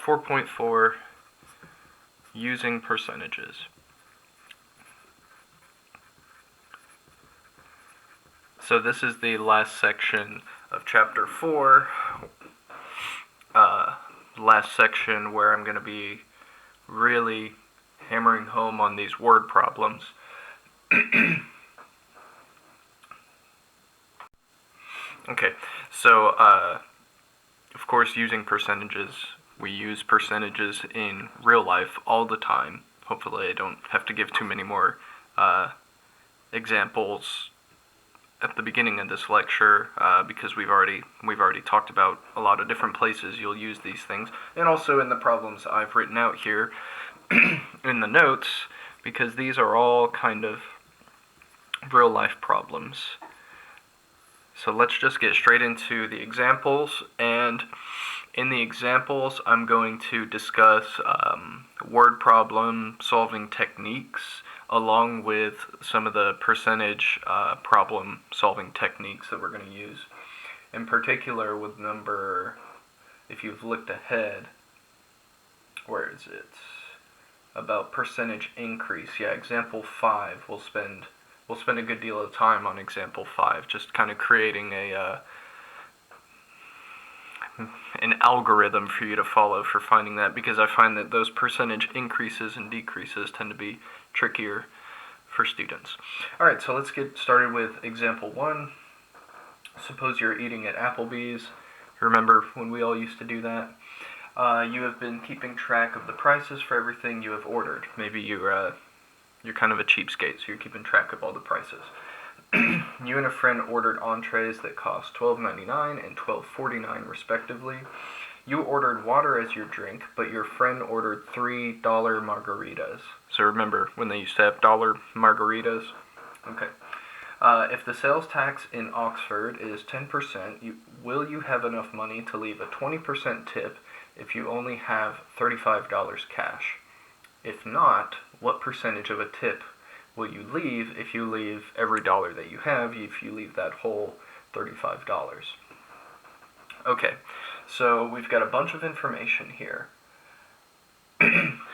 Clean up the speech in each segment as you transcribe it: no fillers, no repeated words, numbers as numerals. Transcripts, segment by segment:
4.4, using percentages. So this is the last section of chapter 4, last section where I'm going to be really hammering home on these word problems. Okay, so of course using percentages, we use percentages in real life all the time. Hopefully I don't have to give too many more examples at the beginning of this lecture, because we've already talked about a lot of different places you'll use these things, and also in the problems I've written out here in the notes, because these are all kind of real life problems. So let's just get straight into the examples, and in the examples I'm going to discuss word problem solving techniques along with some of the percentage problem solving techniques that we're going to use. In particular with number, if you've looked ahead, where is it? About percentage increase. Yeah, example 5, we'll spend a good deal of time on example 5, just kind of creating an algorithm for you to follow for finding that, because I find that those percentage increases and decreases tend to be trickier for students. Alright, so let's get started with example 1. Suppose you're eating at Applebee's. Remember when we all used to do that? You have been keeping track of the prices for everything you have ordered. Maybe you're kind of a cheapskate, so you're keeping track of all the prices. You and a friend ordered entrees that cost $12.99 and $12.49 respectively. You ordered water as your drink, but your friend ordered $3 margaritas. So remember when they used to have dollar margaritas? Okay. If the sales tax in Oxford is 10%, will you have enough money to leave a 20% tip if you only have $35 cash? If not, what percentage of a tip will you leave if you leave every dollar that you have, if you leave that whole $35? Okay, so we've got a bunch of information here.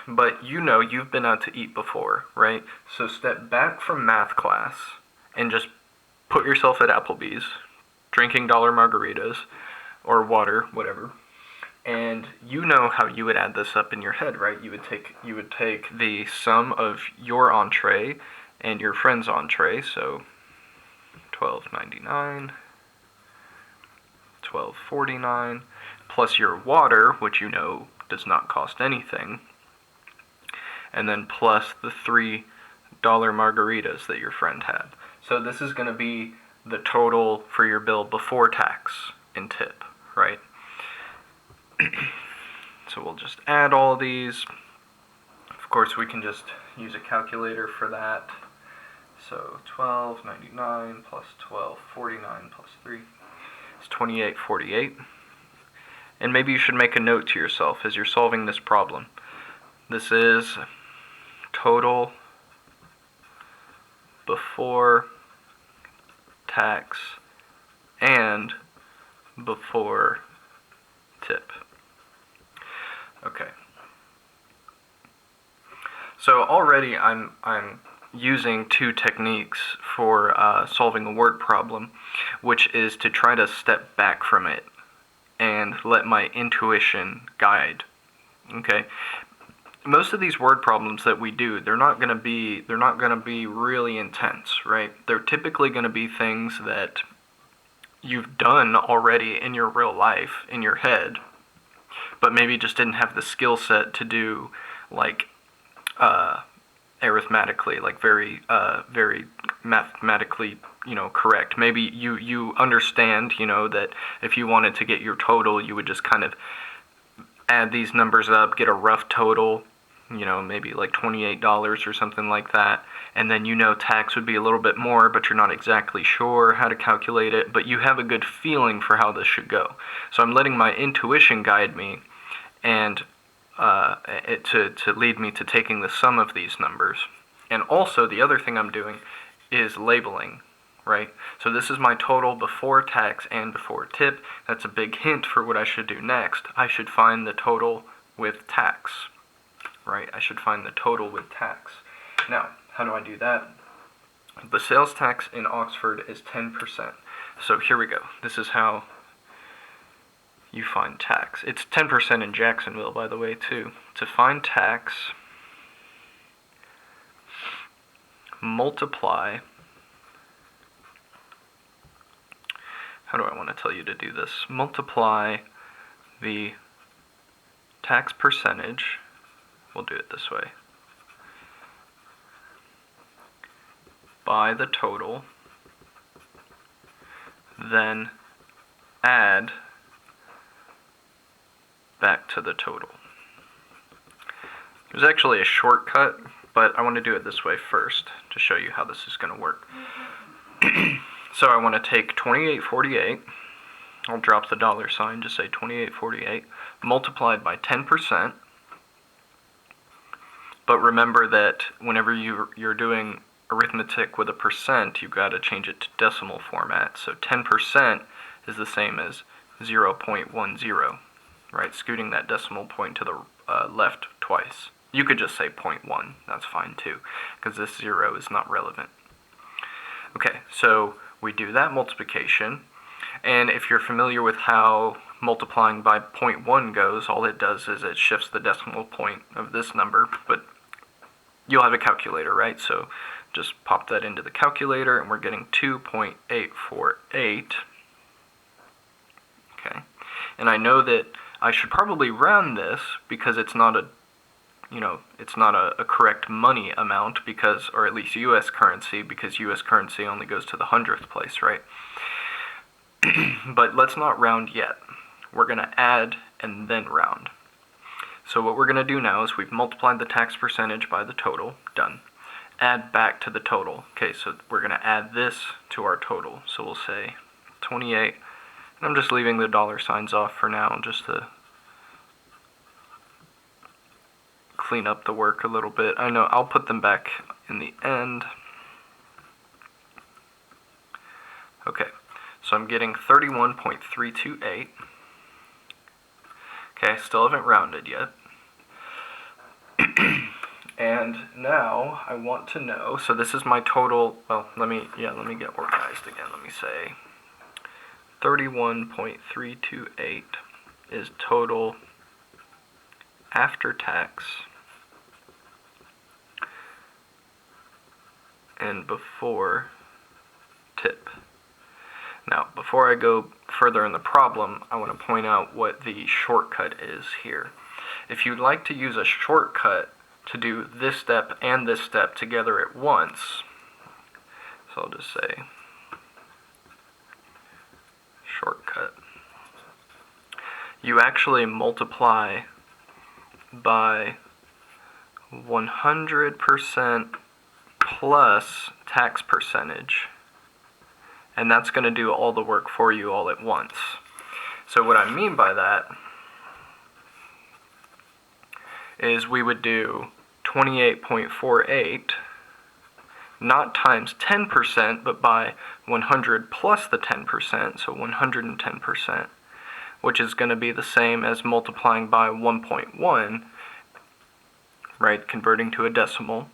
But you know you've been out to eat before, right? So step back from math class and just put yourself at Applebee's, drinking dollar margaritas, or water, whatever. And you know how you would add this up in your head, right? You would take the sum of your entree and your friend's entree, so $12.99, $12.49, plus your water, which you know does not cost anything, and then plus the $3 margaritas that your friend had. So this is going to be the total for your bill before tax and tip, right? So we'll just add all these. Of course, we can just use a calculator for that. So $12.99 plus $12.49 plus 3 is $28.48. And maybe you should make a note to yourself as you're solving this problem. This is total before tax and before tip. Okay. So already I'm using two techniques for solving a word problem, which is to try to step back from it and let my intuition guide. Okay. Most of these word problems that we do, they're not going to be really intense, right? They're typically going to be things that you've done already in your real life, in your head, but maybe just didn't have the skill set to do, like, arithmetically, like very mathematically, correct. Maybe you understand, that if you wanted to get your total, you would just kind of add these numbers up, get a rough total, maybe like $28 or something like that, and then tax would be a little bit more, but you're not exactly sure how to calculate it, but you have a good feeling for how this should go. So I'm letting my intuition guide me, and to lead me to taking the sum of these numbers. And also, the other thing I'm doing is labeling, right? So this is my total before tax and before tip. That's a big hint for what I should do next. I should find the total with tax, right? I should find the total with tax. Now, how do I do that? The sales tax in Oxford is 10%. So here we go. This is how you find tax. It's 10% in Jacksonville, by the way, too. To find tax, multiply. How do I want to tell you to do this? Multiply the tax percentage. We'll do it this way. By the total, then add back to the total. There's actually a shortcut, but I want to do it this way first to show you how this is going to work. So I want to take 2848, I'll drop the dollar sign, just say 2848, multiplied by 10%. But remember that whenever you're doing arithmetic with a percent, you've got to change it to decimal format. So 10% is the same as 0.10, right? Scooting that decimal point to the left twice. You could just say 0.1, that's fine too, because this 0 is not relevant. Okay, so we do that multiplication, and if you're familiar with how multiplying by 0.1 goes, all it does is it shifts the decimal point of this number, but you'll have a calculator, right? So just pop that into the calculator, and we're getting 2.848. Okay, and I know that I should probably round this because it's not a correct money amount, because, or at least U.S. currency, because U.S. currency only goes to the 100th place, right? But let's not round yet. We're going to add and then round. So what we're going to do now is we've multiplied the tax percentage by the total. Done. Add back to the total. Okay, so we're going to add this to our total. So we'll say 28. And I'm just leaving the dollar signs off for now just to clean up the work a little bit. I know I'll put them back in the end. Okay, so I'm getting 31.328. Okay, still haven't rounded yet. And now I want to know, so this is my total, well, let me get organized again. Let me say 31.328 is total after tax and before tip. Now, before I go further in the problem, I want to point out what the shortcut is here. If you'd like to use a shortcut to do this step and this step together at once, so I'll just say shortcut. You actually multiply by 100% plus tax percentage, and that's going to do all the work for you all at once. So what I mean by that is we would do 28.48 not times 10%, but by 100 plus the 10%, so 110%, which is going to be the same as multiplying by 1.1, right, converting to a decimal.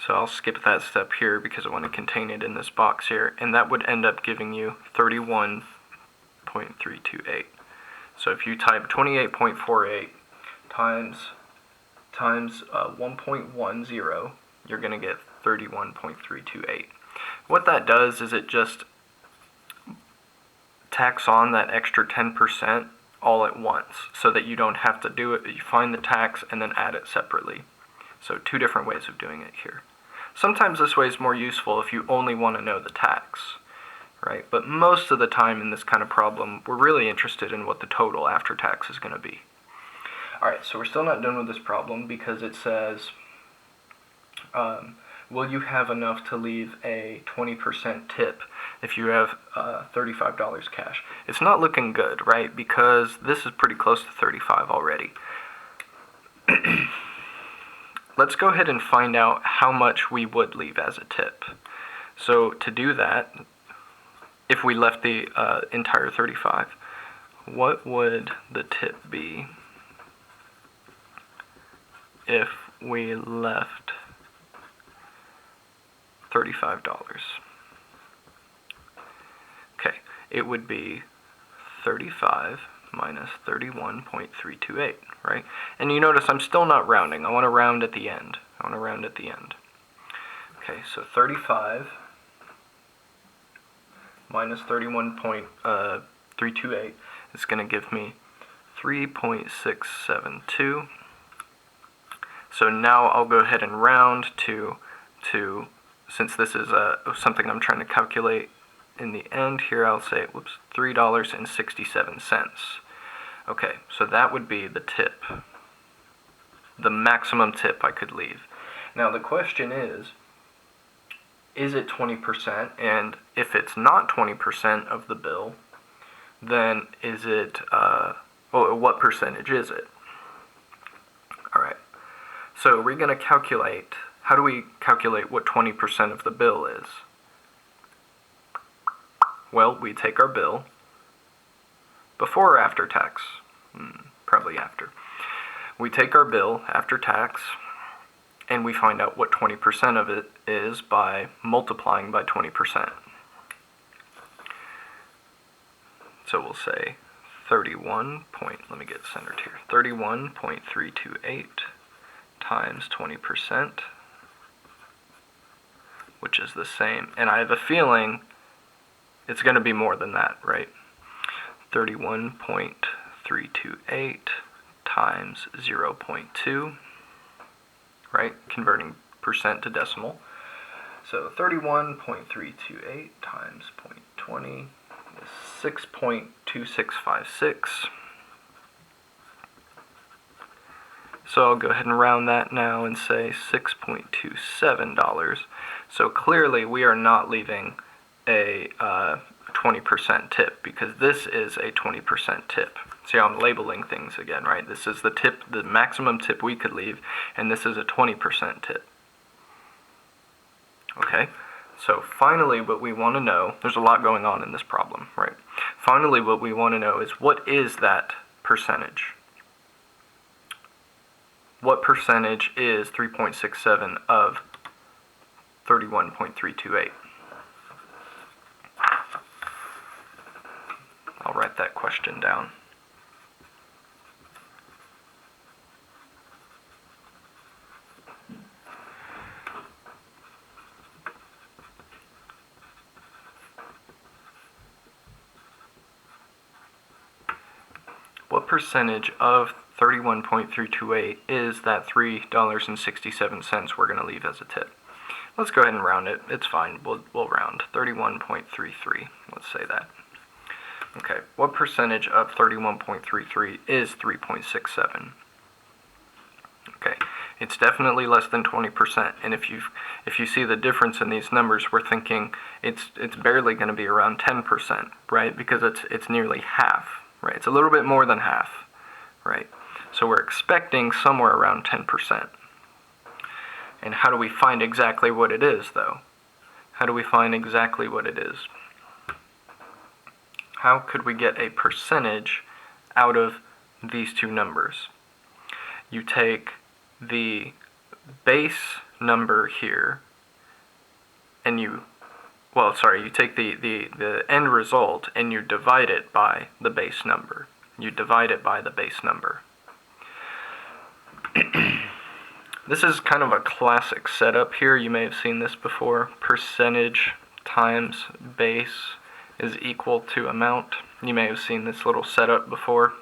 So I'll skip that step here because I want to contain it in this box here, and that would end up giving you 31.328. So if you type 28.48 times 1.10, you're going to get 31.328. What that does is it just tacks on that extra 10% all at once, so that you don't have to do it. You find the tax and then add it separately. So two different ways of doing it here. Sometimes this way is more useful if you only want to know the tax, right? But most of the time in this kind of problem, we're really interested in what the total after tax is going to be. Alright, so we're still not done with this problem because it says, will you have enough to leave a 20% tip if you have $35 cash? It's not looking good, right? Because this is pretty close to 35 already. Let's go ahead and find out how much we would leave as a tip. So to do that, if we left the entire 35, what would the tip be? if we left $35? Okay, it would be 35 minus 31.328, right? And you notice I'm still not rounding. I want to round at the end. Okay, so 35 minus 31.328 is going to give me 3.672. So now I'll go ahead and round to since this is something I'm trying to calculate in the end here, I'll say, $3.67. Okay, so that would be the tip, the maximum tip I could leave. Now the question is it 20%? And if it's not 20% of the bill, then is it, what percentage is it? Alright, so we're going to calculate, how do we calculate what 20% of the bill is? Well, we take our bill, before or after tax? Probably after. We take our bill after tax, and we find out what 20% of it is by multiplying by 20%. So we'll say 31.328 times 20%, which is the same. And I have a feeling it's going to be more than that, right? 31.328 times 0.2, right? Converting percent to decimal. So 31.328 times 0.20 is 6.2656. So I'll go ahead and round that now and say $6.27. So clearly we are not leaving a 20% tip, because this is a 20% tip. See how I'm labeling things again, right? This is the tip, the maximum tip we could leave, and this is a 20% tip. Okay, so finally what we want to know, there's a lot going on in this problem, right? Finally what we want to know is, what is that percentage? What percentage is 3.67 of 31.328? I'll write that question down. What percentage of 31.328 is that $3.67 we're going to leave as a tip? Let's go ahead and round it. It's fine. We'll round. 31.33. Let's say that. Okay, what percentage of 31.33 is 3.67? Okay, it's definitely less than 20%, and if you see the difference in these numbers, we're thinking it's barely going to be around 10%, right? Because it's nearly half, right? It's a little bit more than half, right? So we're expecting somewhere around 10%. And how do we find exactly what it is, though? How do we find exactly what it is? How could we get a percentage out of these two numbers? You take the base number here, and you take the end result and you divide it by the base number. You divide it by the base number. This is kind of a classic setup here. You may have seen this before. Percentage times base is equal to amount. You may have seen this little setup before.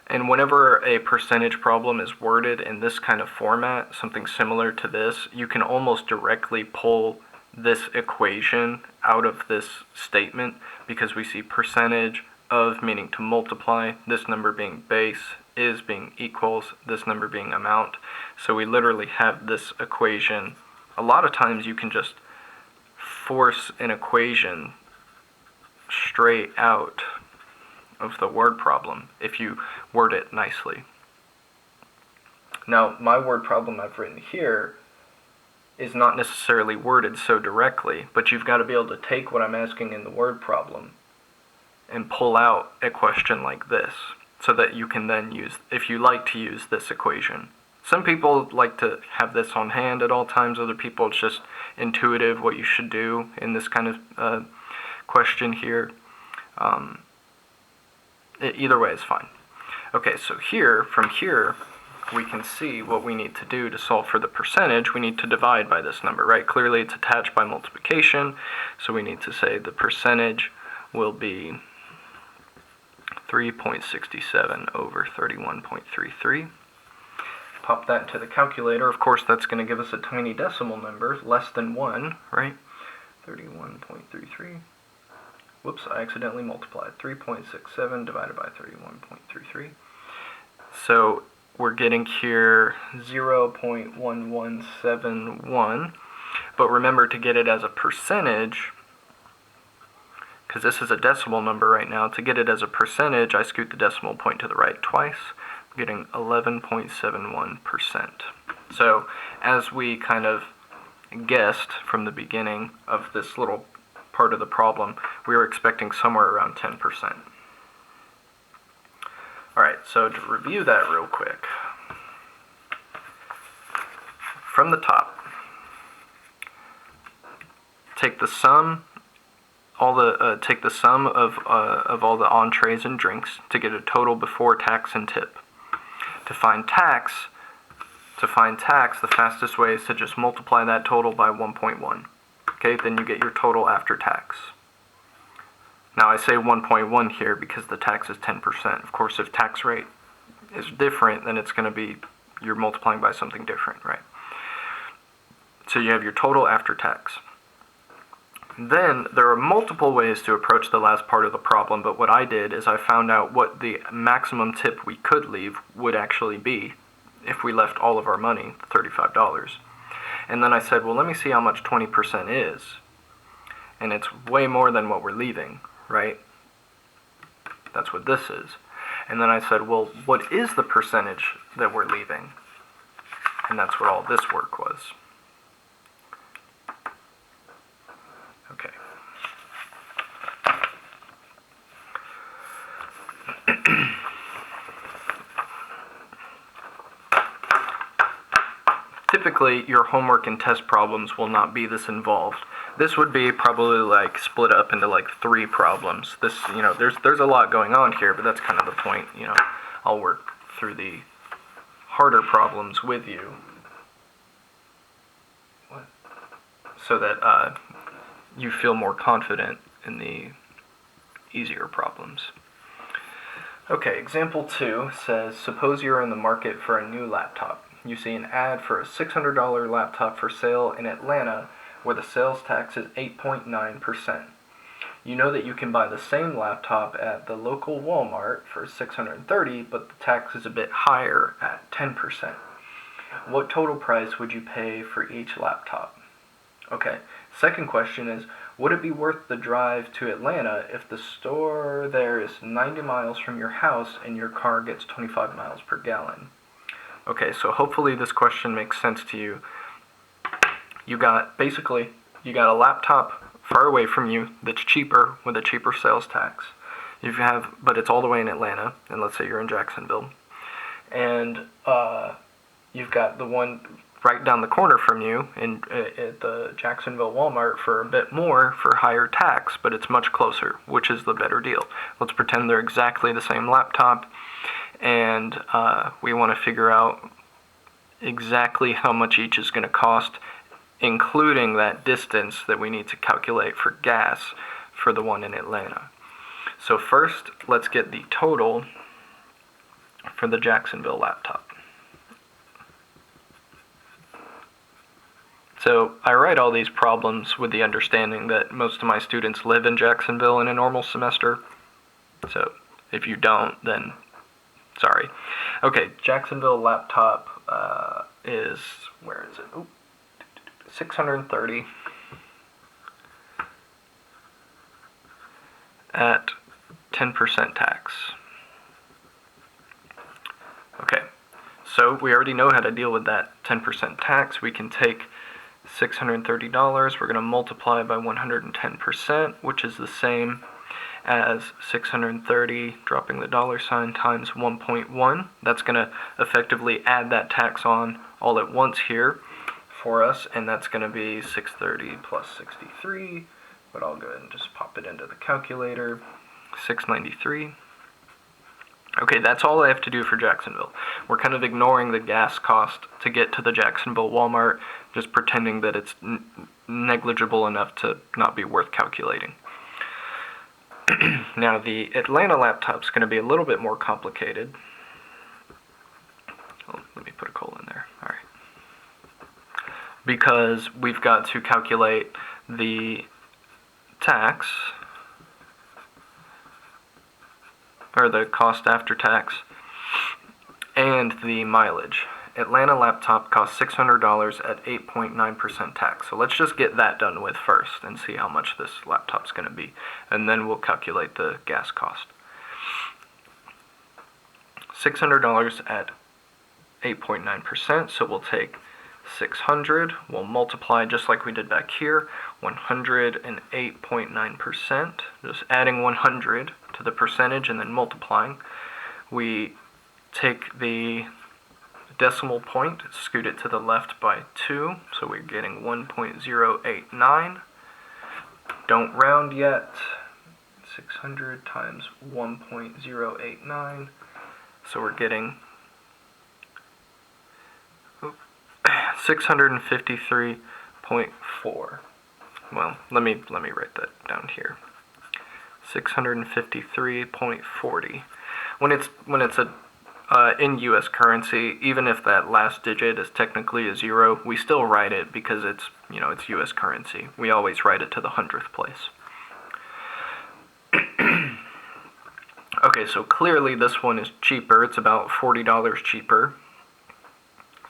And whenever a percentage problem is worded in this kind of format, something similar to this, you can almost directly pull this equation out of this statement, because we see percentage of meaning to multiply, this number being base, is being equals, this number being amount. So we literally have this equation. A lot of times you can just force an equation straight out of the word problem if you word it nicely. Now, my word problem I've written here is not necessarily worded so directly, but you've got to be able to take what I'm asking in the word problem and pull out a question like this. so that you can then use, if you like to use this equation. Some people like to have this on hand at all times. Other people, it's just intuitive what you should do in this kind of question here. Either way is fine. Okay, so from here, we can see what we need to do to solve for the percentage. We need to divide by this number, right? Clearly it's attached by multiplication, so we need to say the percentage will be 3.67 over 31.33. Pop that into the calculator. Of course, that's going to give us a tiny decimal number, less than 1, right? 31.33. Whoops, I accidentally multiplied. 3.67 divided by 31.33. So we're getting here 0.1171. But remember, to get it as a percentage, because this is a decimal number right now, to get it as a percentage, I scoot the decimal point to the right twice. I'm getting 11.71%. So as we kind of guessed from the beginning of this little part of the problem, we were expecting somewhere around 10%. Alright, so to review that real quick, from the top, take the sum of all the entrees and drinks to get a total before tax and tip. To find tax, the fastest way is to just multiply that total by 1.1. Okay, then you get your total after tax. Now I say 1.1 here because the tax is 10%. Of course, if tax rate is different, then it's going to be, you're multiplying by something different, right? So you have your total after tax. Then there are multiple ways to approach the last part of the problem, but what I did is I found out what the maximum tip we could leave would actually be if we left all of our money, $35. And then I said, well, let me see how much 20% is. And it's way more than what we're leaving, right? That's what this is. And then I said, well, what is the percentage that we're leaving? And that's what all this work was. Okay. Typically, your homework and test problems will not be this involved. This would be probably like split up into like 3 problems. This, there's a lot going on here, but that's kind of the point. I'll work through the harder problems with you, so that you feel more confident in the easier problems. Okay, example 2 says, suppose you're in the market for a new laptop. You see an ad for a $600 laptop for sale in Atlanta where the sales tax is 8.9%. You know that you can buy the same laptop at the local Walmart for $630, but the tax is a bit higher at 10%. What total price would you pay for each laptop? Okay, second question is, would it be worth the drive to Atlanta if the store there is 90 miles from your house and your car gets 25 miles per gallon? Okay, so hopefully this question makes sense to you. You got a laptop far away from you that's cheaper with a cheaper sales tax. But it's all the way in Atlanta, and let's say you're in Jacksonville. And you've got the one right down the corner from you at the Jacksonville Walmart for a bit more for higher tax, but it's much closer. Which is the better deal? Let's pretend they're exactly the same laptop, and we want to figure out exactly how much each is going to cost, including that distance that we need to calculate for gas for the one in Atlanta. So first, let's get the total for the Jacksonville laptop. So I write all these problems with the understanding that most of my students live in Jacksonville in a normal semester. So if you don't, then sorry. Okay, Jacksonville laptop is, where is it? Ooh, 630 at 10% tax. Okay, so we already know how to deal with that 10% tax. We can take $630, we're going to multiply by 110%, which is the same as 630, dropping the dollar sign, times 1.1. That's going to effectively add that tax on all at once here for us, and that's going to be 630 plus 63, but I'll go ahead and just pop it into the calculator. 693. Okay, that's all I have to do for Jacksonville. We're kind of ignoring the gas cost to get to the Jacksonville Walmart, just pretending that it's negligible enough to not be worth calculating. Now, the Atlanta laptop's going to be a little bit more complicated. Oh, let me put a colon there. All right. Because we've got to calculate the tax, or the cost after tax, and the mileage. Atlanta laptop costs $600 at 8.9% tax. So let's just get that done with first and see how much this laptop's going to be. And then we'll calculate the gas cost. $600 at 8.9%. So we'll take 600. We'll multiply just like we did back here. 108.9%. Just adding 100 to the percentage and then multiplying. We take the decimal point, scoot it to the left by 2, so we're getting 1.089. Don't round yet. 600 times 1.089, so we're getting 653.4. Well, let me write that down here. 653.40. When it's a in U.S. currency, even if that last digit is technically a 0, we still write it because it's U.S. currency. We always write it to the 100th place. Okay, so clearly this one is cheaper. It's about $40 cheaper.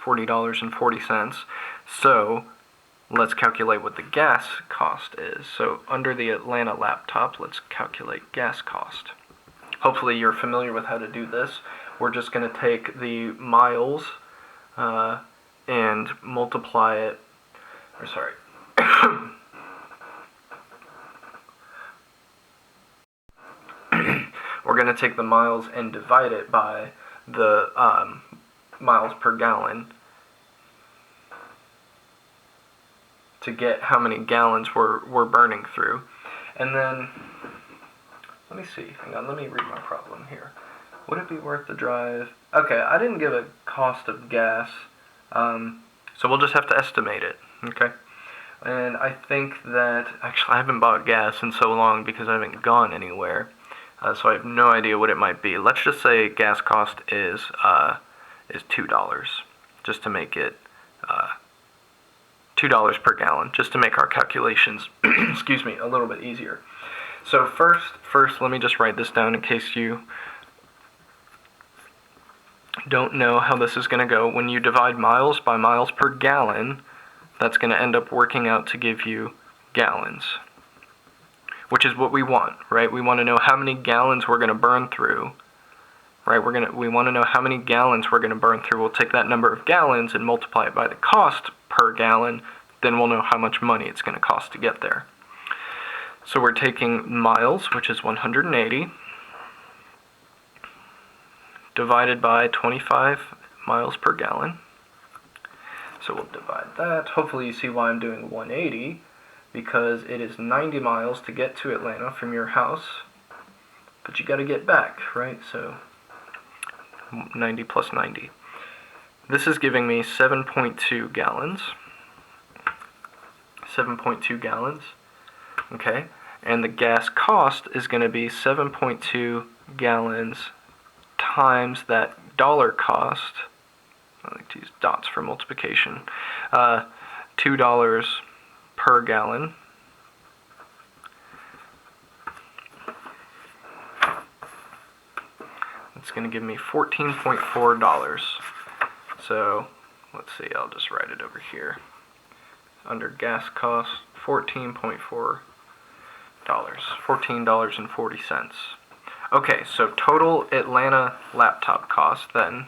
$40.40. So let's calculate what the gas cost is. So under the Atlanta laptop, let's calculate gas cost. Hopefully you're familiar with how to do this. We're just going to take the miles and multiply it, or sorry, we're going to take the miles and divide it by the miles per gallon to get how many gallons we're burning through. And then, let me see, hang on, let me read my problem here. Would it be worth the drive? Okay, I didn't give a cost of gas, so we'll just have to estimate it, okay? And I think that, actually I haven't bought gas in so long because I haven't gone anywhere, so I have no idea what it might be. Let's just say gas cost is $2, just to make it $2 per gallon, just to make our calculations, excuse me, a little bit easier. So first, let me just write this down in case you don't know how this is going to go. When you divide miles by miles per gallon, that's going to end up working out to give you gallons, which is what we want, right? We want to know how many gallons we're going to burn through, right? We want to know how many gallons we're going to burn through. We'll take that number of gallons and multiply it by the cost per gallon, then we'll know how much money it's going to cost to get there. So we're taking miles, which is 180, divided by 25 miles per gallon. So we'll divide that. Hopefully you see why I'm doing 180, because it is 90 miles to get to Atlanta from your house, but you got to get back, right? So 90 plus 90. This is giving me 7.2 gallons. 7.2 gallons. Okay, and the gas cost is going to be 7.2 gallons times that dollar cost. I like to use dots for multiplication. $2 per gallon. It's going to give me $14.4. So let's see, I'll just write it over here. Under gas cost, $14.4. $14.40. Okay, so total Atlanta laptop cost then.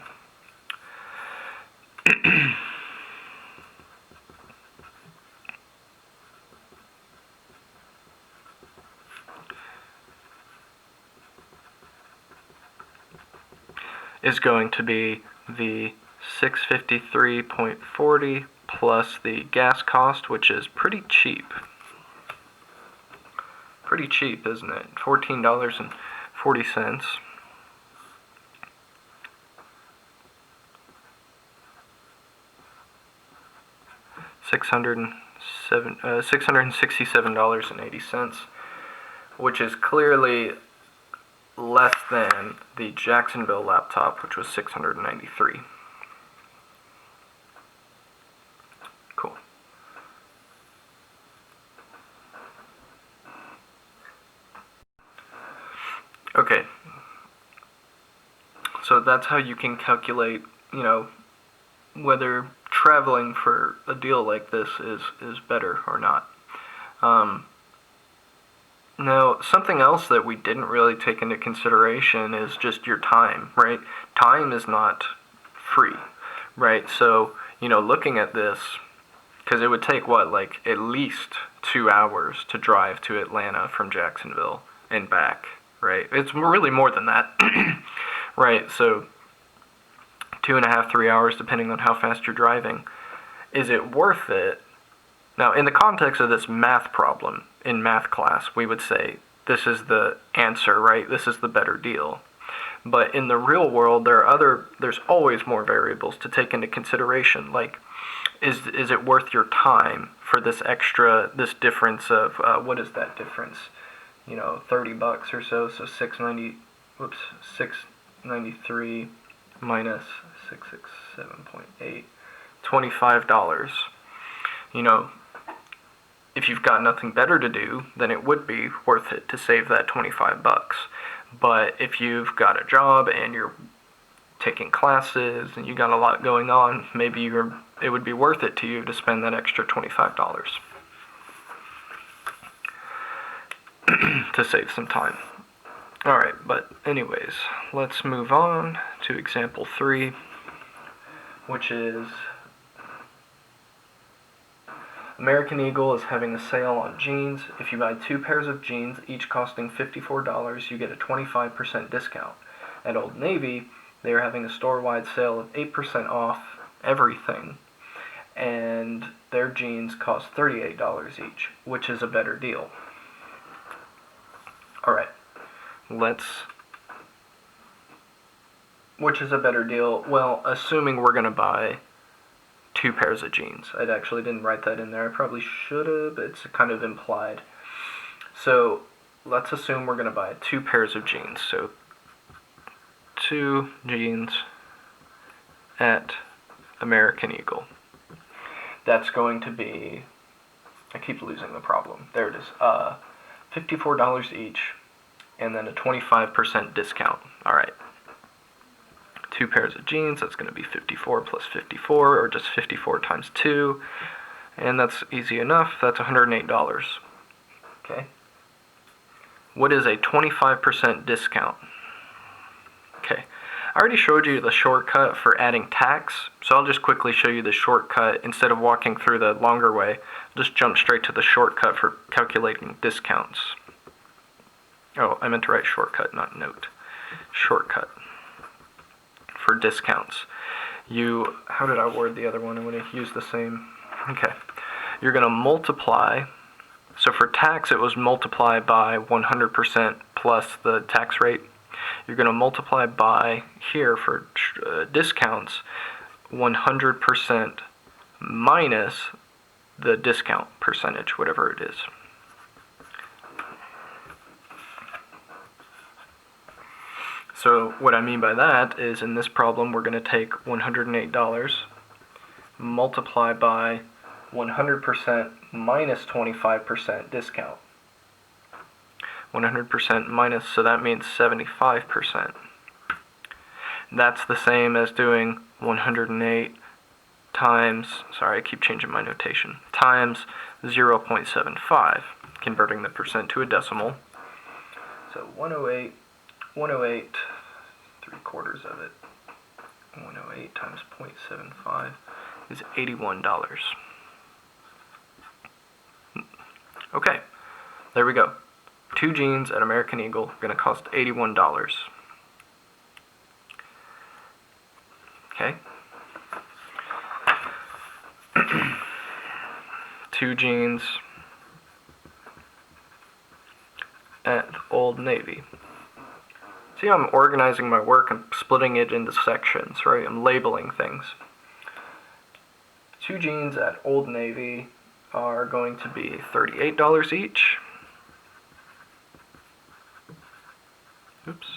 is going to be the $653.40 plus the gas cost, which is pretty cheap. Pretty cheap, isn't it? $14.40. $667.80, which is clearly less than the Jacksonville laptop, which was $693. Cool. Okay. So that's how you can calculate, whether traveling for a deal like this is better or not. Now, something else that we didn't really take into consideration is just your time, right? Time is not free, right? So, looking at this, because it would take, at least 2 hours to drive to Atlanta from Jacksonville and back, right? It's really more than that, right? So, 2.5, 3 hours, depending on how fast you're driving. Is it worth it? Now, in the context of this math problem, in math class, we would say this is the answer, right? This is the better deal. But in the real world, there's always more variables to take into consideration. Like, is it worth your time for this difference of, what is that difference? $30 or so, so 693 minus 667.8, $25. If you've got nothing better to do, then it would be worth it to save that $25. But if you've got a job and you're taking classes and you got a lot going on, maybe it would be worth it to you to spend that extra $25 to save some time. Alright, but anyways, let's move on to example 3, which is American Eagle is having a sale on jeans. If you buy 2 pairs of jeans, each costing $54, you get a 25% discount. At Old Navy, they are having a store-wide sale of 8% off everything, and their jeans cost $38 each, which is a better deal. Alright, which is a better deal? Well, assuming we're going to buy 2 pairs of jeans. I actually didn't write that in there. I probably should have, but it's kind of implied. So let's assume we're going to buy 2 pairs of jeans. So 2 jeans at American Eagle. That's going to be, I keep losing the problem. There it is. $54 each, and then a 25% discount. All right. 2 pairs of jeans, that's going to be 54 plus 54, or just 54 times 2, and that's easy enough. That's $108. Okay. What is a 25% discount? Okay. I already showed you the shortcut for adding tax, so I'll just quickly show you the shortcut. Instead of walking through the longer way, I'll just jump straight to the shortcut for calculating discounts. Oh, I meant to write shortcut, not note. Shortcut for discounts. How did I word the other one? I'm going to use the same. Okay. You're going to multiply. So for tax, it was multiply by 100% plus the tax rate. You're going to multiply by, here for discounts, 100% minus the discount percentage, whatever it is. So what I mean by that is, in this problem, we're going to take $108, multiply by 100% minus 25% discount. 100% minus, so that means 75%. That's the same as doing 108 times, sorry, I keep changing my notation, times 0.75, converting the percent to a decimal. So 108, 3/4 of it, 108 times 0.75 is $81. Okay, there we go. 2 jeans at American Eagle are going to cost $81. Okay. 2 jeans at Old Navy. See how I'm organizing my work and splitting it into sections, right? I'm labeling things. 2 jeans at Old Navy are going to be $38 each. Oops.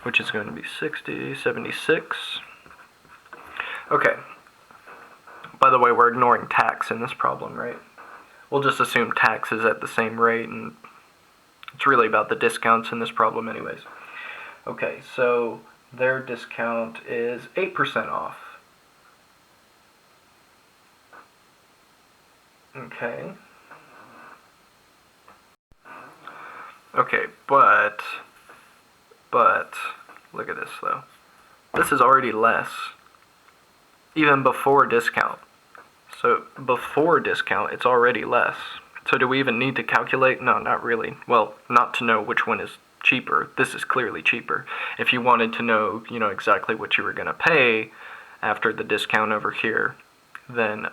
Which is going to be 60, 76. Okay. By the way, we're ignoring tax in this problem, right? We'll just assume tax is at the same rate, and it's really about the discounts in this problem anyways. Okay, so their discount is 8% off. Okay. Okay, but, look at this though. This is already less, even before discount. So before discount, it's already less. So do we even need to calculate? No, not really. Well, not to know which one is cheaper. This is clearly cheaper. If you wanted to know, exactly what you were going to pay after the discount over here, then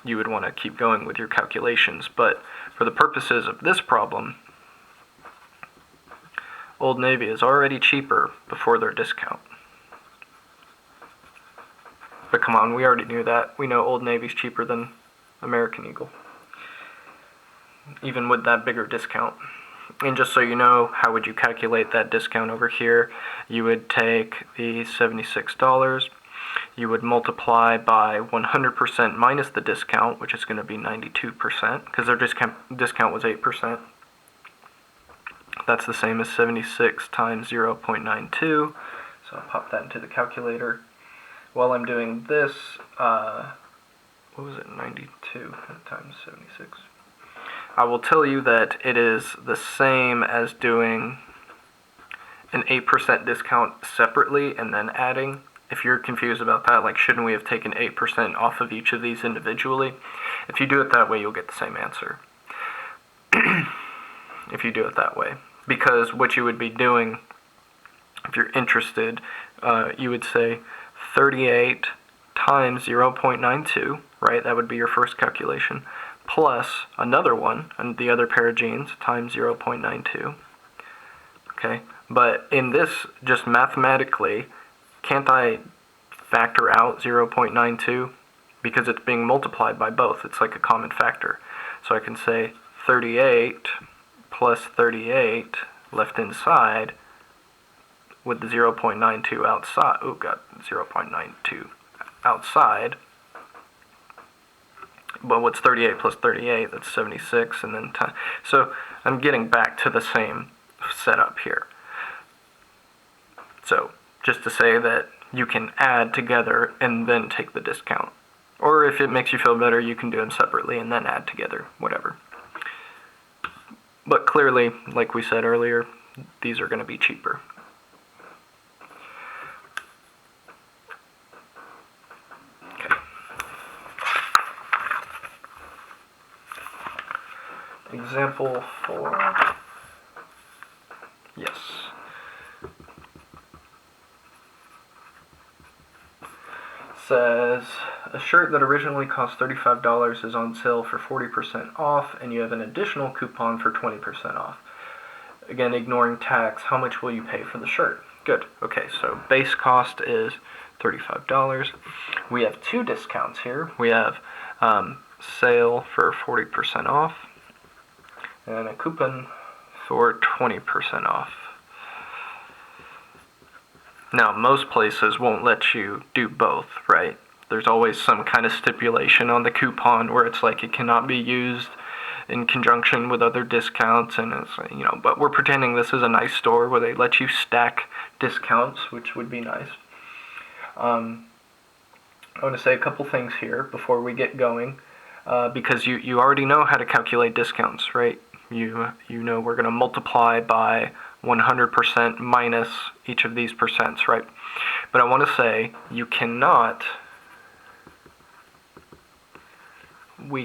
you would want to keep going with your calculations. But for the purposes of this problem, Old Navy is already cheaper before their discount. But come on, we already knew that. We know Old Navy's cheaper than American Eagle, even with that bigger discount. And just so you know, how would you calculate that discount over here? You would take the $76, you would multiply by 100% minus the discount, which is going to be 92%, because their discount was 8%. That's the same as 76 times 0.92, so I'll pop that into the calculator. While I'm doing this, what was it, 92 times 76? I will tell you that it is the same as doing an 8% discount separately and then adding. If you're confused about that, like shouldn't we have taken 8% off of each of these individually? If you do it that way, you'll get the same answer. If you do it that way. Because what you would be doing, if you're interested, you would say 38 times 0.92, right? That would be your first calculation, plus another one, and the other pair of jeans, times 0.92. Okay, but in this, just mathematically, can't I factor out 0.92? Because it's being multiplied by both. It's like a common factor. So I can say 38 plus 38 left inside with the 0.92 outside. Oh, got 0.92 outside. But what's 38 plus 38? That's 76, and then so I'm getting back to the same setup here. So just to say that you can add together and then take the discount. Or if it makes you feel better, you can do them separately and then add together, whatever. But clearly, like we said earlier, these are going to be cheaper. Okay. Example 4. Yes. Says a shirt that originally cost $35 is on sale for 40% off, and you have an additional coupon for 20% off. Again, ignoring tax, how much will you pay for the shirt? Good. Okay, so base cost is $35. We have 2 discounts here. We have sale for 40% off and a coupon for 20% off. Now, most places won't let you do both, right? There's always some kind of stipulation on the coupon where it's like it cannot be used in conjunction with other discounts, and it's, but we're pretending this is a nice store where they let you stack discounts, which would be nice. I want to say a couple things here before we get going, because you already know how to calculate discounts, right? You know we're going to multiply by 100% minus each of these percents, right? But I want to say we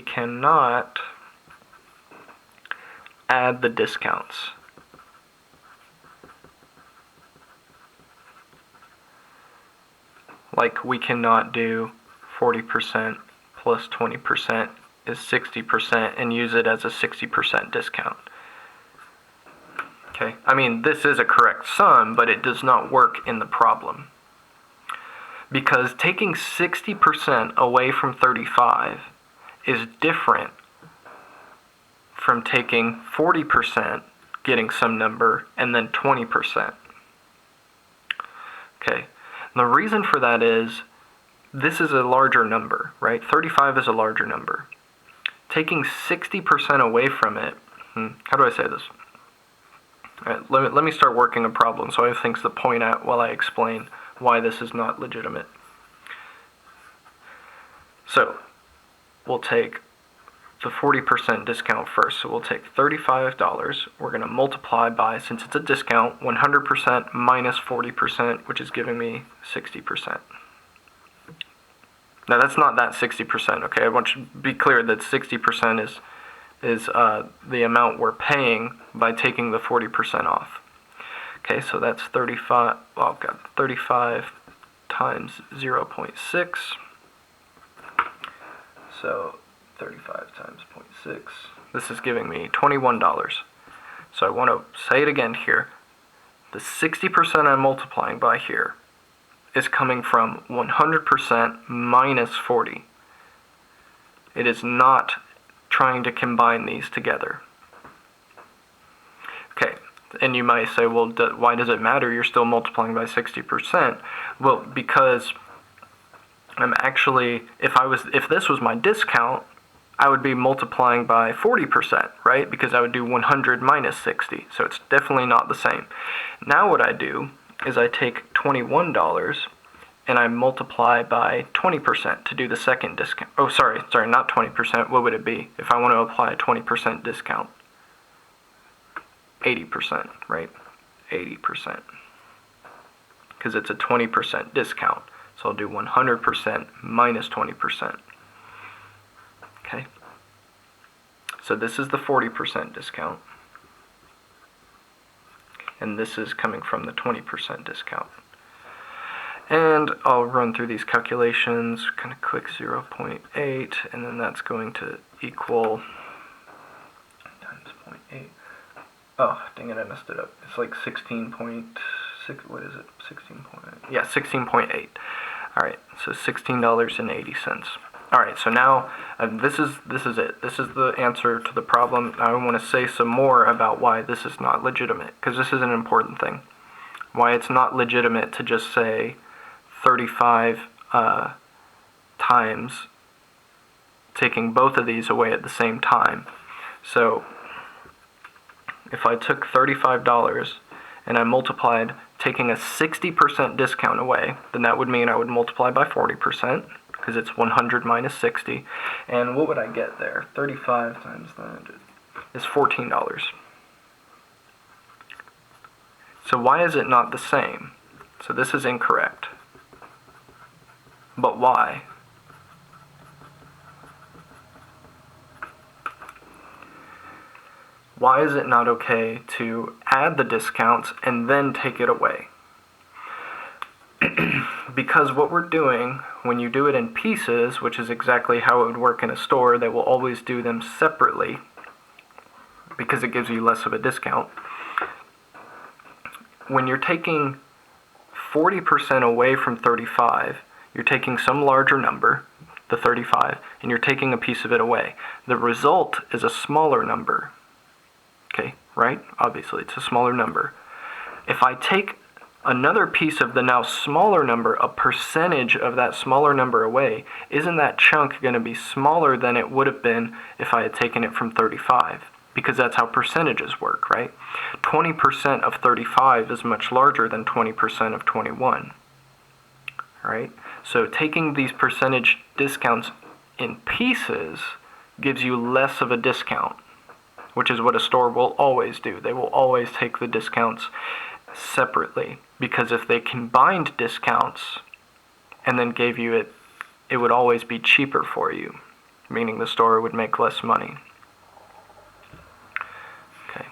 cannot add the discounts. Like, we cannot do 40% plus 20% is 60% and use it as a 60% discount. Okay, I mean, this is a correct sum, but it does not work in the problem. Because taking 60% away from 35 is different from taking 40%, getting some number, and then 20%. Okay, and the reason for that is this is a larger number, right? 35 is a larger number. Taking 60% away from it, how do I say this? All right, let me start working a problem so I have things to point out while I explain why this is not legitimate. So, we'll take the 40% discount first. So we'll take $35. We're going to multiply by, since it's a discount, 100% minus 40%, which is giving me 60%. Now that's not that 60%, okay? I want you to be clear that 60% is the amount we're paying by taking the 40% off. Okay, so that's 35, well, I've got 35 times 0.6. So 35 times 0.6. This is giving me $21. So I want to say it again here. The 60% I'm multiplying by here is coming from 100% minus 40. It is not trying to combine these together. Okay, and you might say, well, why does it matter? You're still multiplying by 60%. Well, because I'm actually, if this was my discount, I would be multiplying by 40%, right? Because I would do 100 minus 60, so it's definitely not the same. Now what I do is I take $21 and I multiply by 20% to do the second discount. Oh, sorry, not 20%. What would it be if I want to apply a 20% discount? 80%, right? 80%. Because it's a 20% discount. So I'll do 100% minus 20%. Okay. So this is the 40% discount. And this is coming from the 20% discount. And I'll run through these calculations, kind of quick, 0.8, and then that's going to equal times 0.8. Oh, dang it, I messed it up. It's like 16.6, what is it? 16.8. Yeah, 16.8. All right, so $16.80. All right, so now this is it. This is the answer to the problem. I want to say some more about why this is not legitimate, because this is an important thing. Why it's not legitimate to just say 35 times taking both of these away at the same time. So if I took $35 and I multiplied taking a 60% discount away, then that would mean I would multiply by 40%, because it's 100 minus 60. And what would I get there? 35 times that is $14. So why is it not the same? So this is incorrect. But why? Why is it not okay to add the discounts and then take it away? Because what we're doing, when you do it in pieces, which is exactly how it would work in a store, they will always do them separately because it gives you less of a discount. When you're taking 40% away from 35, you're taking some larger number, the 35, and you're taking a piece of it away. The result is a smaller number. Okay, right? Obviously, it's a smaller number. If I take another piece of the now smaller number, a percentage of that smaller number away, isn't that chunk going to be smaller than it would have been if I had taken it from 35? Because that's how percentages work, right? 20% of 35 is much larger than 20% of 21, right? So taking these percentage discounts in pieces gives you less of a discount, which is what a store will always do. They will always take the discounts separately, because if they combined discounts and then gave you it, it would always be cheaper for you, meaning the store would make less money. Okay,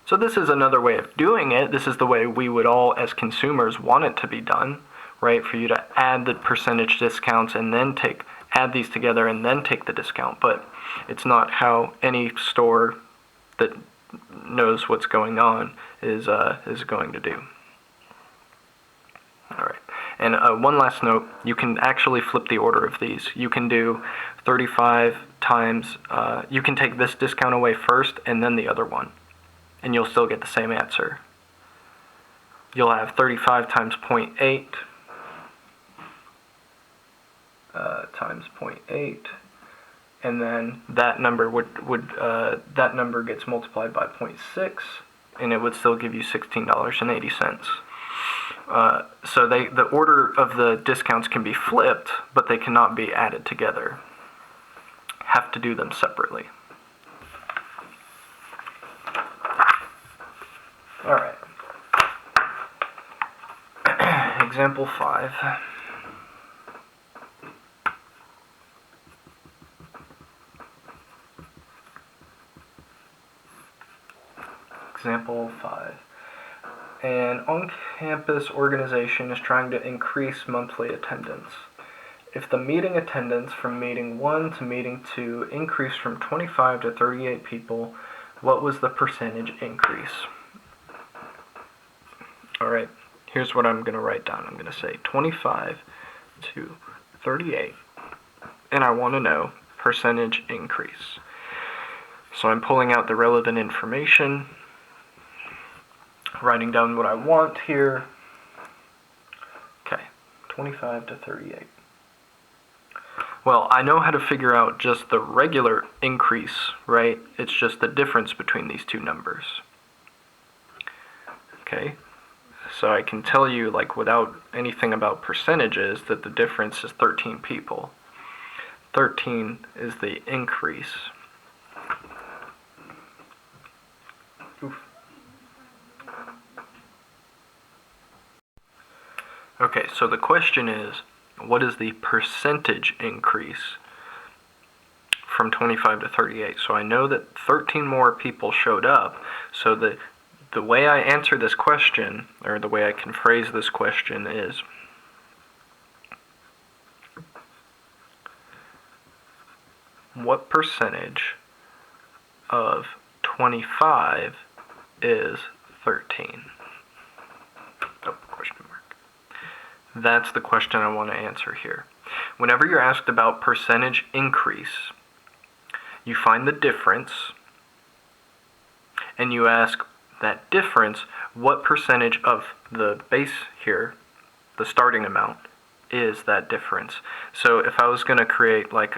so this is another way of doing it. This is the way we would all, as consumers, want it to be done. right? For you to add the percentage discounts and then add these together and then take the discount. But it's not how any store that knows what's going on is going to do. All right. And one last note, you can actually flip the order of these. You can do 35 times, you can take this discount away first and then the other one, and you'll still get the same answer. You'll have 35 times 0.8 times 0.8, and then that number that number gets multiplied by 0.6, and it would still give you $16.80. So the order of the discounts can be flipped, but they cannot be added together. Have to do them separately. All right. Example 5. Example 5. An on-campus organization is trying to increase monthly attendance. If the meeting attendance from meeting 1 to meeting 2 increased from 25 to 38 people, what was the percentage increase? Alright, here's what I'm going to write down. I'm going to say 25 to 38, and I want to know percentage increase. So I'm pulling out the relevant information, writing down what I want here. Okay, 25 to 38. Well, I know how to figure out just the regular increase, right? It's just the difference between these two numbers. Okay, so I can tell you, like, without anything about percentages, that the difference is 13 people. 13 is the increase. Oof. Okay, so the question is, what is the percentage increase from 25 to 38? So I know that 13 more people showed up, so the way I answer this question, or the way I can phrase this question is, what percentage of 25 is 13? Oh, question mark. That's the question I want to answer here. Whenever you're asked about percentage increase, you find the difference, and you ask that difference, what percentage of the base here, the starting amount, is that difference? So if I was going to create like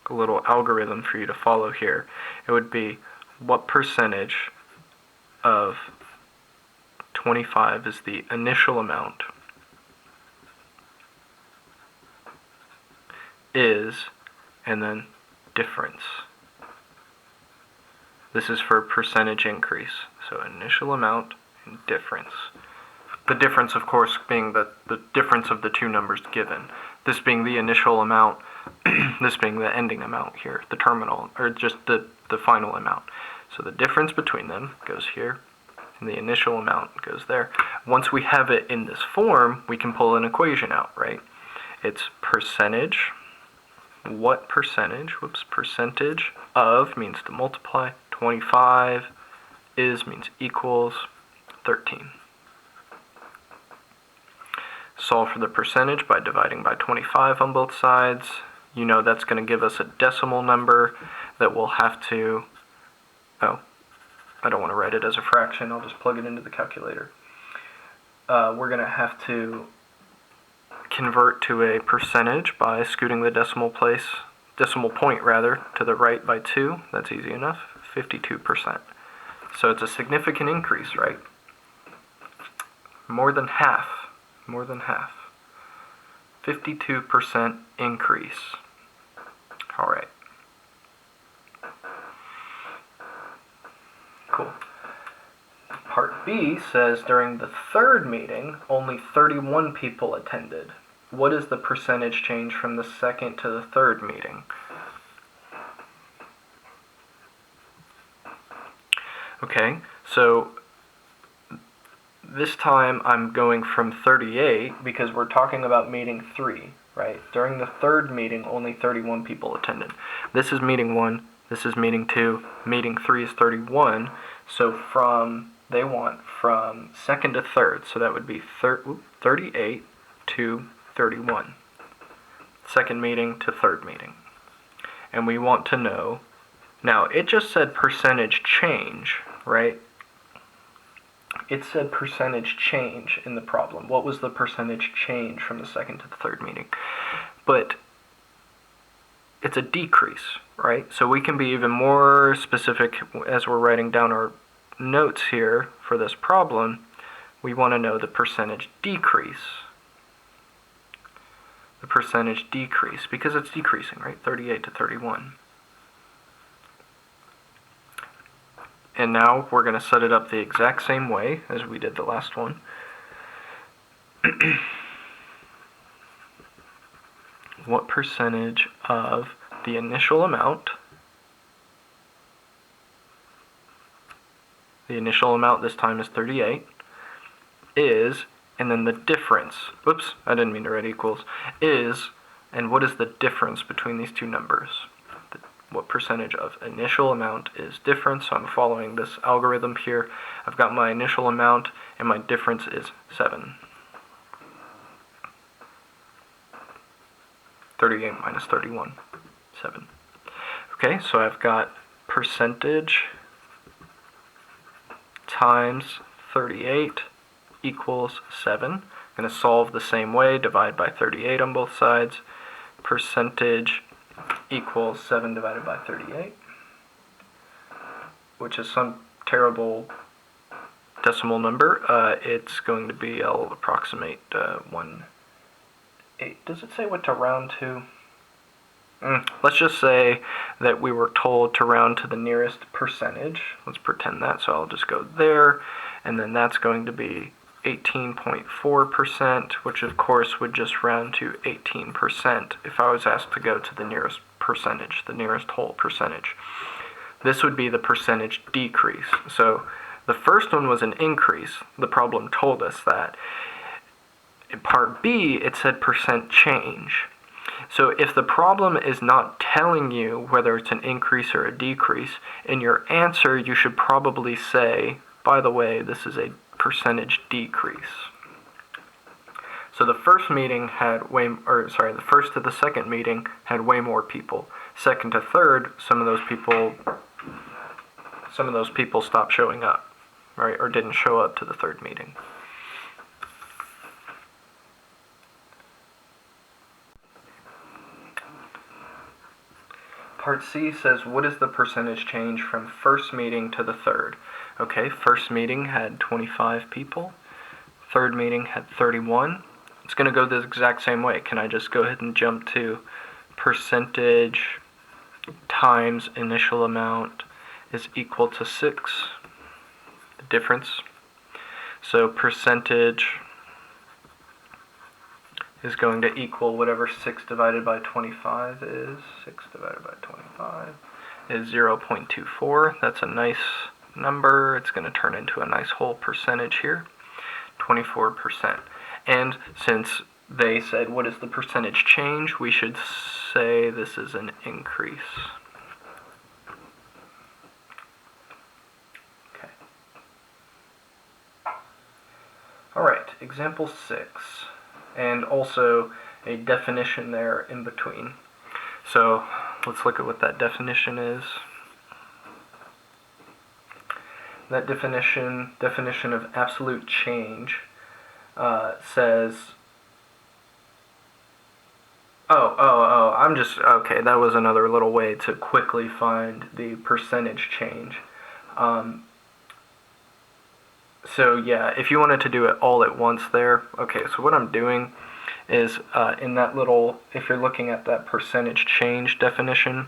a little algorithm for you to follow here, it would be what percentage of 25 is the initial amount is, and then difference. This is for percentage increase. So initial amount and difference. The difference, of course, being the difference of the two numbers given. This being the initial amount, this being the ending amount here, the terminal, or just the final amount. So the difference between them goes here, and the initial amount goes there. Once we have it in this form, we can pull an equation out, right? It's percentage, what percentage, percentage of means to multiply, 25 is means equals 13. Solve for the percentage by dividing by 25 on both sides. You know that's going to give us a decimal number that we'll have to, I don't want to write it as a fraction, I'll just plug it into the calculator. We're going to have to convert to a percentage by scooting the decimal point to the right by 2. That's easy enough, 52%. So it's a significant increase, right? More than half. 52% increase. All right. Cool. Part B says during the third meeting, only 31 people attended. What is the percentage change from the second to the third meeting? Okay, so this time I'm going from 38 because we're talking about meeting 3, right? During the third meeting, only 31 people attended. This is meeting 1, this is meeting 2, meeting 3 is 31. So they want from second to third, so that would be 38 to 31. Second meeting to third meeting. And we want to know, now it just said percentage change, right? It said percentage change in the problem. What was the percentage change from the second to the third meeting? But it's a decrease, right? So we can be even more specific as we're writing down our notes here for this problem. We want to know the percentage decrease. The percentage decrease, because it's decreasing, right? 38 to 31. And now we're going to set it up the exact same way as we did the last one. What percentage of the initial amount, this time is 38, is, and then the difference, oops, I didn't mean to write equals, is, and what is the difference between these two numbers? What percentage of initial amount is difference? So I'm following this algorithm here. I've got my initial amount, and my difference is 7. 38 minus 31, 7. Okay, so I've got percentage times 38 equals 7. I'm going to solve the same way, divide by 38 on both sides. Percentage equals 7 divided by 38, which is some terrible decimal number. It's going to be, I'll approximate 1/8. Does it say what to round to? Let's just say that we were told to round to the nearest percentage. Let's pretend that, so I'll just go there, and then that's going to be 18.4%, which of course would just round to 18% if I was asked to go to the nearest percentage, the nearest whole percentage. This would be the percentage decrease. So the first one was an increase. The problem told us that. In part B, it said percent change. So if the problem is not telling you whether it's an increase or a decrease, in your answer you should probably say, by the way, this is a percentage decrease. So the first meeting had the first to the second meeting had way more people. Second to third, some of those people stopped showing up, right, or didn't show up to the third meeting. Part C says, what is the percentage change from first meeting to the third? Okay, first meeting had 25 people. Third meeting had 31. It's going to go the exact same way. Can I just go ahead and jump to percentage times initial amount is equal to 6, the difference. So percentage is going to equal whatever 6 divided by 25 is. 6 divided by 25 is 0.24. That's a nice number. It's going to turn into a nice whole percentage here, 24%. And since they said what is the percentage change, we should say this is an increase. Okay. All right, example 6. And also a definition there in between. So let's look at what that definition is. That definition of absolute change says, okay, that was another little way to quickly find the percentage change. So yeah, if you wanted to do it all at once there, okay, so what I'm doing is in that little, if you're looking at that percentage change definition,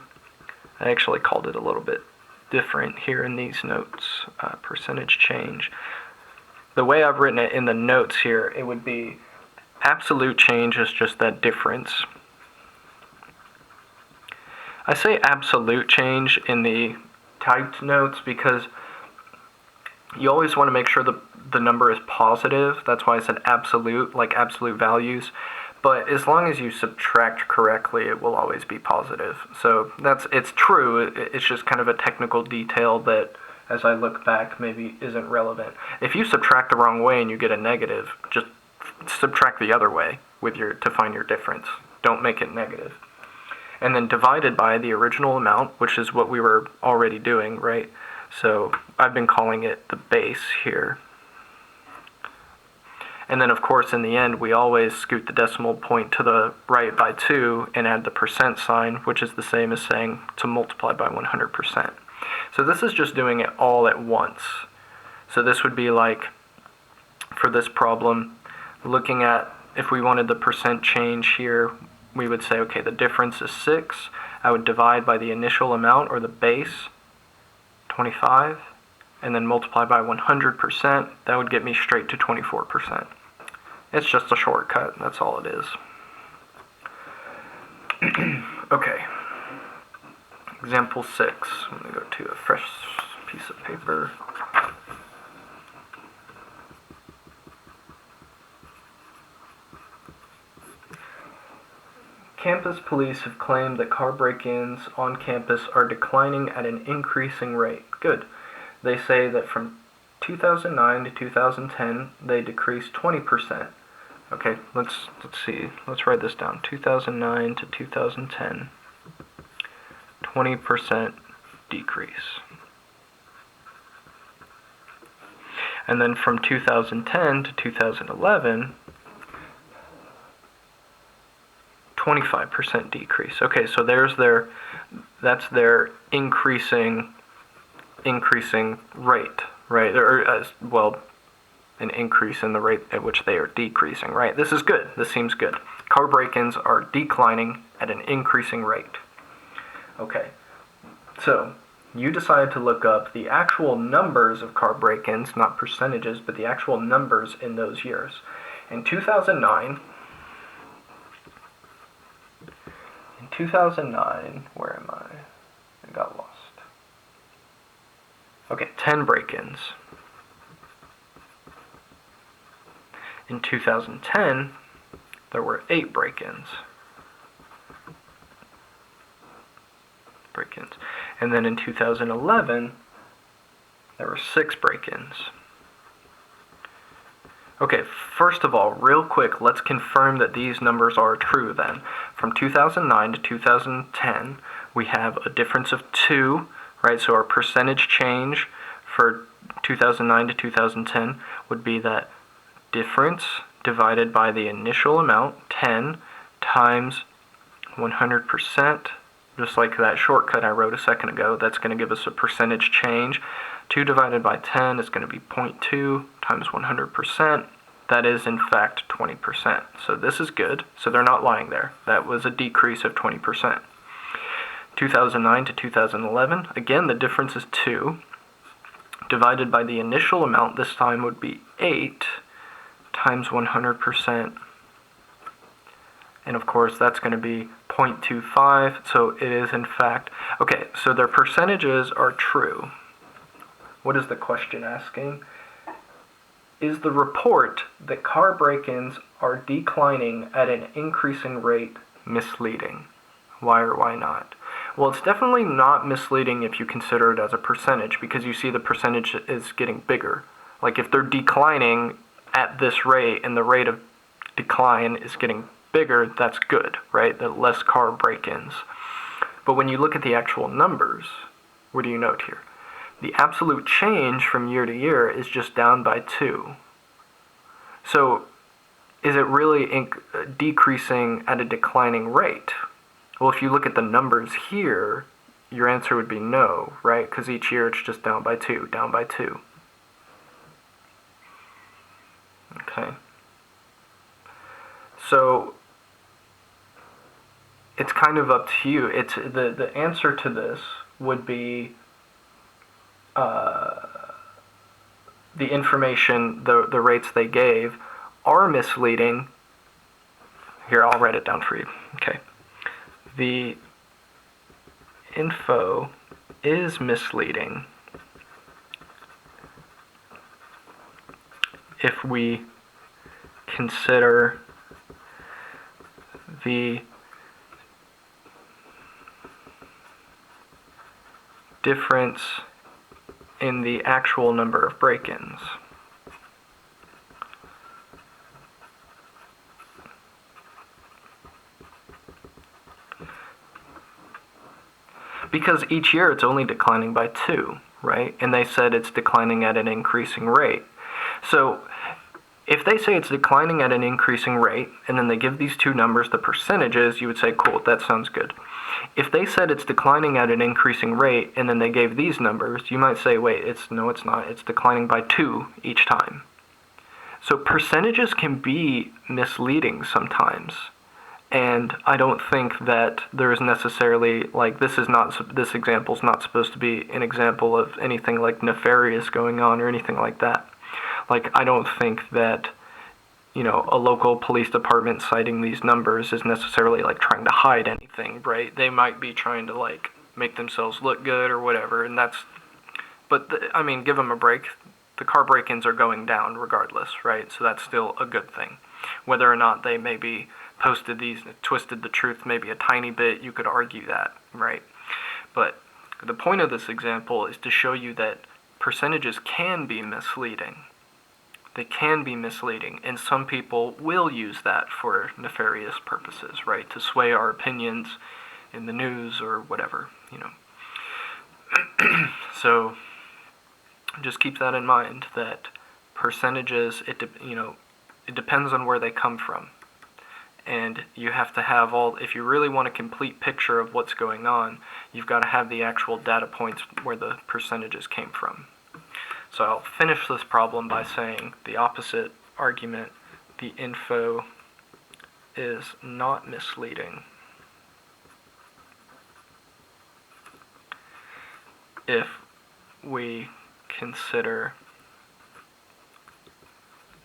I actually called it a little bit different here in these notes, percentage change. The way I've written it in the notes here, it would be absolute change is just that difference. I say absolute change in the typed notes because you always want to make sure the number is positive. That's why I said absolute, like absolute values. But as long as you subtract correctly, it will always be positive. So it's true. It's just kind of a technical detail that, as I look back, maybe isn't relevant. If you subtract the wrong way and you get a negative, just subtract the other way to find your difference. Don't make it negative. And then divided by the original amount, which is what we were already doing, right? So I've been calling it the base here. And then, of course, in the end, we always scoot the decimal point to the right by 2 and add the percent sign, which is the same as saying to multiply by 100%. So this is just doing it all at once. So this would be like, for this problem, looking at if we wanted the percent change here, we would say, okay, the difference is 6. I would divide by the initial amount, or the base, 25, and then multiply by 100%. That would get me straight to 24%. It's just a shortcut, that's all it is. Okay. Example 6. I'm going to go to a fresh piece of paper. Campus police have claimed that car break-ins on campus are declining at an increasing rate. Good. They say that from 2009 to 2010, they decreased 20%. Okay, let's see. Let's write this down. 2009 to 2010. 20% decrease. And then from 2010 to 2011, 25% decrease. Okay, so that's their increasing rate, right? Or an increase in the rate at which they are decreasing, right? This is good. This seems good. Car break-ins are declining at an increasing rate. Okay, so you decide to look up the actual numbers of car break-ins, not percentages, but the actual numbers in those years. In 2009, where am I? I got lost. Okay, 10 break-ins. In 2010, there were 8 break-ins. And then in 2011, there were 6 break-ins. Okay, first of all, real quick, let's confirm that these numbers are true then. From 2009 to 2010, we have a difference of 2, right? So our percentage change for 2009 to 2010 would be that difference divided by the initial amount, 10, times 100%, just like that shortcut I wrote a second ago. That's going to give us a percentage change. 2 divided by 10 is going to be 0.2 times 100%. That is, in fact, 20%. So this is good. So they're not lying there. That was a decrease of 20%. 2009 to 2011, again, the difference is 2. Divided by the initial amount, this time would be 8 times 100%. And of course, that's going to be 0.25. So it is, in fact, okay, so their percentages are true. What is the question asking? Is the report that car break-ins are declining at an increasing rate misleading? Why or why not? Well, it's definitely not misleading if you consider it as a percentage, because you see the percentage is getting bigger. Like if they're declining at this rate and the rate of decline is getting bigger, that's good, right? That less car break-ins. But when you look at the actual numbers, what do you note here? The absolute change from year to year is just down by 2. So is it really decreasing at a declining rate? Well, if you look at the numbers here, your answer would be no, right? Because each year it's just down by 2, down by 2. Okay. So it's kind of up to you. It's the answer to this would be the information, the rates they gave are misleading. Here, I'll write it down for you. Okay. The info is misleading if we consider the difference in the actual number of break-ins. Because each year it's only declining by 2, right? And they said it's declining at an increasing rate. So if they say it's declining at an increasing rate, and then they give these two numbers the percentages, you would say, cool, that sounds good. If they said it's declining at an increasing rate, and then they gave these numbers, you might say, wait, it's not, it's declining by 2 each time. So percentages can be misleading sometimes. And I don't think that there is necessarily, like, this example is not supposed to be an example of anything like nefarious going on or anything like that. Like, I don't think that, a local police department citing these numbers is necessarily, like, trying to hide anything, right? They might be trying to, like, make themselves look good or whatever, and that's, but, give them a break. The car break-ins are going down regardless, right? So that's still a good thing. Whether or not they maybe posted these, twisted the truth maybe a tiny bit, you could argue that, right? But the point of this example is to show you that percentages can be misleading. They can be misleading, and some people will use that for nefarious purposes, right? To sway our opinions in the news or whatever, So just keep that in mind, that percentages, it depends on where they come from. And you have to have if you really want a complete picture of what's going on, you've got to have the actual data points where the percentages came from. So I'll finish this problem by saying the opposite argument, the info is not misleading if we consider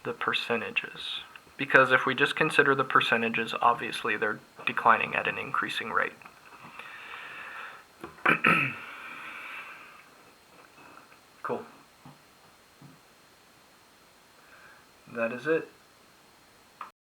the percentages. Because if we just consider the percentages, obviously they're declining at an increasing rate. Cool. That is it.